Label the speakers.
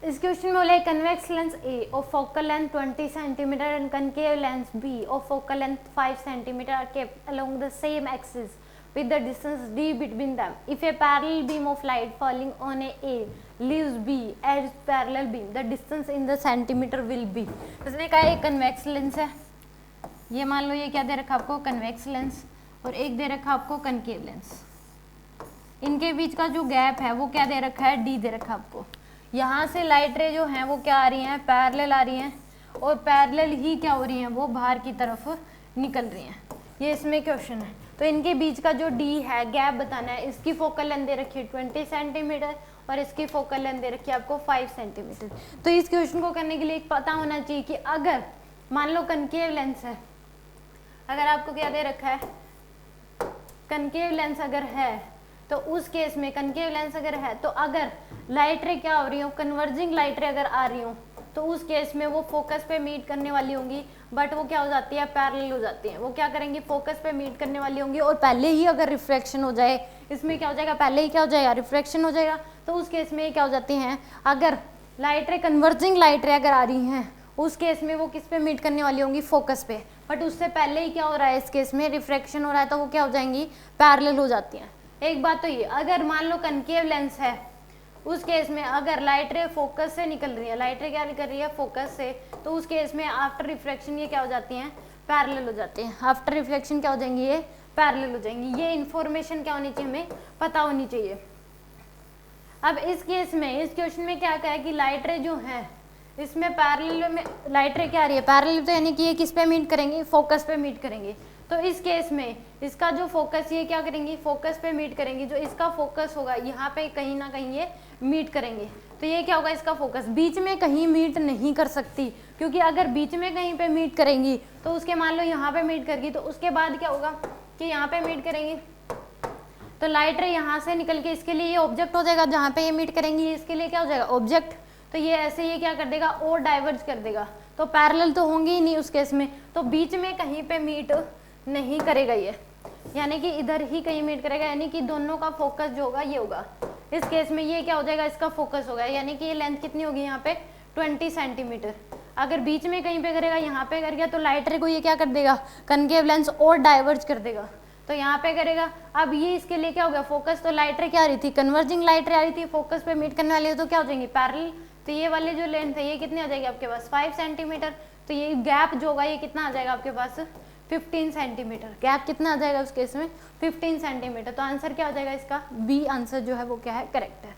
Speaker 1: इस क्वेश्चन में बोला convex lens A of focal length 20 centimetre and concave lens B of focal length 5 centimetre are kept along the same axis with the distance d between them. If a parallel beam of light falling on a leaves B as parallel beam, the distance in the centimeter will be. इसने कहा एक convex lens है, ये मान लो ये क्या दे रखा आपको कन्वेक्स लेंस, और एक दे रखा आपको कनकेव लेंस। इनके बीच का जो गैप है वो क्या दे रखा है, डी दे रखा आपको। यहाँ से लाइट रे जो हैं वो क्या आ रही हैं, पैरेलल आ रही हैं, और पैरेलल ही क्या हो रही हैं, वो बाहर की तरफ निकल रही हैं। ये इसमें क्वेश्चन है। तो इनके बीच का जो डी है, गैप बताना है। इसकी फोकल लेंथ दे रखी है 20 सेंटीमीटर और इसकी फोकल लेंथ दे रखी है आपको 5 सेंटीमीटर। तो इस क्वेश्चन को करने के लिए एक पता होना चाहिए कि अगर मान लो कनकेव लेंस है, अगर आपको क्या दे रखा है, कनकेव लेंस अगर है, तो उस केस में कनकेव लेंस अगर है, तो अगर लाइट रे क्या हो रही हो, कन्वर्जिंग लाइट रे अगर आ रही हो, तो उस केस में वो फोकस पे मीट करने वाली होंगी, बट वो क्या हो जाती है, पैरेलल हो जाती है। वो क्या करेंगी, फोकस पे मीट करने वाली होंगी, और पहले ही अगर रिफ्रैक्शन हो जाए, इसमें क्या हो जाएगा, पहले ही क्या हो जाएगा, रिफ्रैक्शन हो जाएगा। तो उस केस में ये क्या हो जाती हैं, अगर लाइट रे कन्वर्जिंग लाइट रे अगर आ रही हैं, उस केस में वो किस पे मीट करने वाली होंगी, फोकस पे। बट उससे पहले ही क्या हो रहा है, इस केस में रिफ्रैक्शन हो रहा है, तो वो क्या हो जाएंगी, पैरेलल हो जाती हैं। एक बात तो ये, अगर मान लो कनकेव लेंस है, उस केस में अगर लाइट रे फोकस से निकल रही है, लाइट रे क्या निकल रही है, फोकस से, तो उस केस में आफ्टर रिफ्लेक्शन ये क्या हो जाती हैं, पैरेलल हो जाते हैं। आफ्टर रिफ्लेक्शन क्या हो जाएंगी, ये पैरेलल हो जाएंगी। ये इन्फॉर्मेशन क्या होनी चाहिए, हमें पता होनी चाहिए। अब इस केस में, इस क्वेश्चन में क्या कहा है कि लाइट रे जो है, इसमें पैरेलल में लाइट रे क्या आ रही है, पैरेलल, तो यानी कि ये किस पे मीट करेंगे, फोकस पे मीट करेंगे। तो इस केस में इसका जो फोकस, ये क्या करेंगी, फोकस पे मीट करेंगी। जो इसका फोकस होगा यहाँ पे कहीं ना कहीं ये मीट करेंगे, तो ये क्या होगा, इसका फोकस बीच में कहीं मीट नहीं कर सकती, क्योंकि अगर बीच में कहीं पे मीट करेंगी तो उसके मान लो यहाँ पे मीट करेगी, तो उसके बाद क्या होगा कि यहाँ पे मीट करेंगी, तो लाइट रे यहाँ से निकल के इसके लिए ये ऑब्जेक्ट हो जाएगा, जहाँ पे ये मीट करेंगी इसके लिए क्या हो जाएगा, ऑब्जेक्ट। तो ये ऐसे ये क्या कर देगा, और डाइवर्ज कर देगा, तो पैरेलल तो होंगे ही नहीं उस केस में, तो बीच में कहीं पे मीट नहीं करेगा ये, यानी कि इधर ही कहीं मीट करेगा, यानी कि दोनों का फोकस जो होगा ये होगा। इस केस में ये क्या हो जाएगा, इसका फोकस होगा, यानी कि ये लेंथ कितनी होगी यहाँ पे 20 सेंटीमीटर। अगर बीच में कहीं पे करेगा, यहाँ पे कर गया, तो लाइट रे को ये क्या कर देगा, कनकेव लेंस और डाइवर्ज कर देगा, तो यहाँ पे करेगा। अब ये इसके लिए क्या हो गया, फोकस, तो लाइट रे क्या आ रही थी, कन्वर्जिंग लाइट रे आ रही थी, फोकस पे मीट करने वाली है, तो क्या हो जाएंगी, पैरेलल। तो ये वाले जो लेंथ है ये कितनी आ जाएगी आपके पास, 5 सेंटीमीटर। तो ये गैप जो होगा ये कितना आ जाएगा आपके पास, 15 सेंटीमीटर। गैप कितना आ जाएगा उस केस में, 15 सेंटीमीटर। तो आंसर क्या हो जाएगा इसका, बी आंसर जो है वो क्या है, करेक्ट है।